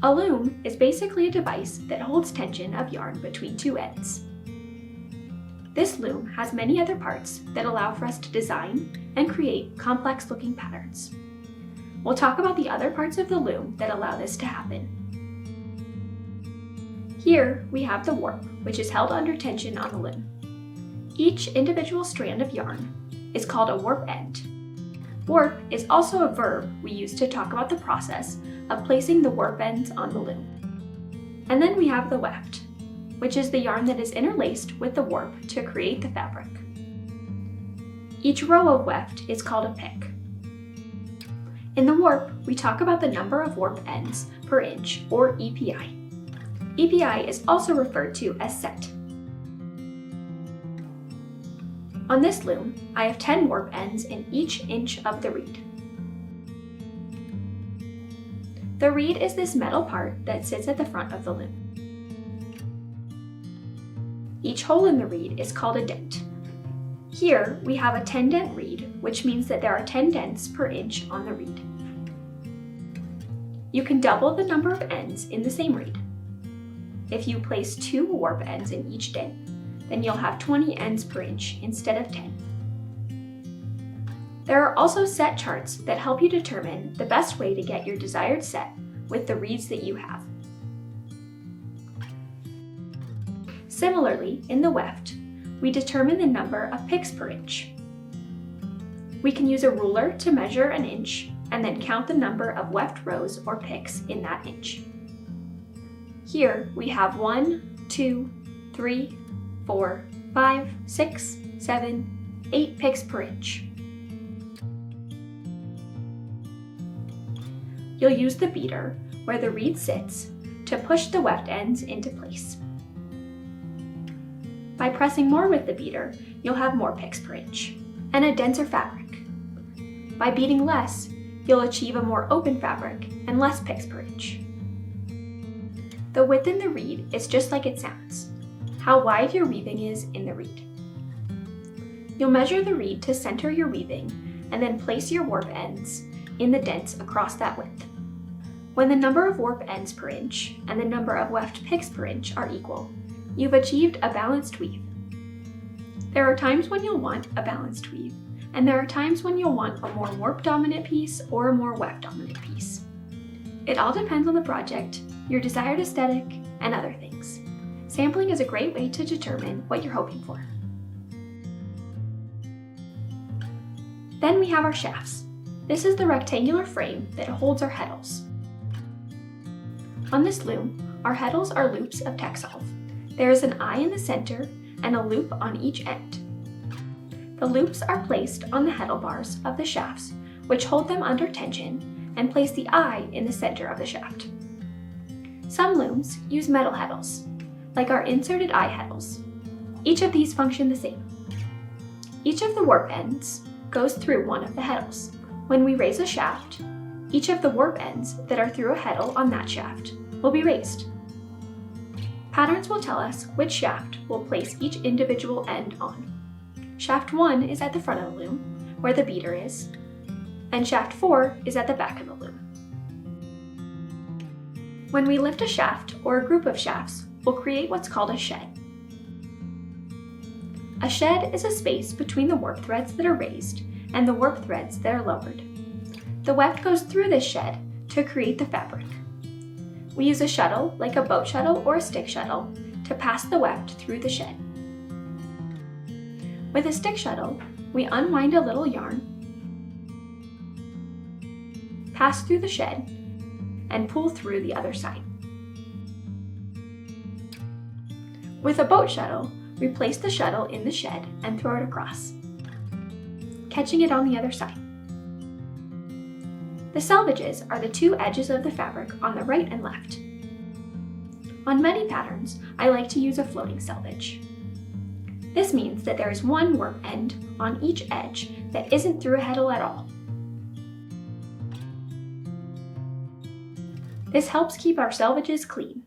A loom is basically a device that holds tension of yarn between two ends. This loom has many other parts that allow for us to design and create complex-looking patterns. We'll talk about the other parts of the loom that allow this to happen. Here we have the warp, which is held under tension on the loom. Each individual strand of yarn is called a warp end. Warp is also a verb we use to talk about the process of placing the warp ends on the loom. And then we have the weft, which is the yarn that is interlaced with the warp to create the fabric. Each row of weft is called a pick. In the warp, we talk about the number of warp ends per inch, or EPI. EPI is also referred to as set. On this loom, I have 10 warp ends in each inch of the reed. The reed is this metal part that sits at the front of the loom. Each hole in the reed is called a dent. Here we have a 10-dent reed, which means that there are 10 dents per inch on the reed. You can double the number of ends in the same reed. If you place 2 warp ends in each dent, then you'll have 20 ends per inch instead of 10. There are also set charts that help you determine the best way to get your desired set with the reeds that you have. Similarly, in the weft, we determine the number of picks per inch. We can use a ruler to measure an inch and then count the number of weft rows or picks in that inch. Here we have 1, 2, 3, 4, 5, 6, 7, 8 picks per inch. You'll use the beater, where the reed sits, to push the weft ends into place. By pressing more with the beater, you'll have more picks per inch, and a denser fabric. By beating less, you'll achieve a more open fabric and less picks per inch. The width in the reed is just like it sounds, how wide your weaving is in the reed. You'll measure the reed to center your weaving and then place your warp ends in the dents across that width. When the number of warp ends per inch and the number of weft picks per inch are equal, you've achieved a balanced weave. There are times when you'll want a balanced weave, and there are times when you'll want a more warp-dominant piece or a more weft-dominant piece. It all depends on the project, your desired aesthetic, and other things. Sampling is a great way to determine what you're hoping for. Then we have our shafts. This is the rectangular frame that holds our heddles. On this loom, our heddles are loops of Textile. There is an eye in the center and a loop on each end. The loops are placed on the heddle bars of the shafts, which hold them under tension and place the eye in the center of the shaft. Some looms use metal heddles, like our inserted eye heddles. Each of these function the same. Each of the warp ends goes through one of the heddles. When we raise a shaft, each of the warp ends that are through a heddle on that shaft will be raised. Patterns will tell us which shaft we'll place each individual end on. Shaft 1 is at the front of the loom, where the beater is, and shaft 4 is at the back of the loom. When we lift a shaft or a group of shafts, we'll create what's called a shed. A shed is a space between the warp threads that are raised and the warp threads that are lowered. The weft goes through this shed to create the fabric. We use a shuttle, like a boat shuttle or a stick shuttle, to pass the weft through the shed. With a stick shuttle, we unwind a little yarn, pass through the shed, and pull through the other side. With a boat shuttle, we place the shuttle in the shed and throw it across, catching it on the other side. The selvages are the two edges of the fabric on the right and left. On many patterns, I like to use a floating selvage. This means that there is one warp end on each edge that isn't through a heddle at all. This helps keep our selvages clean.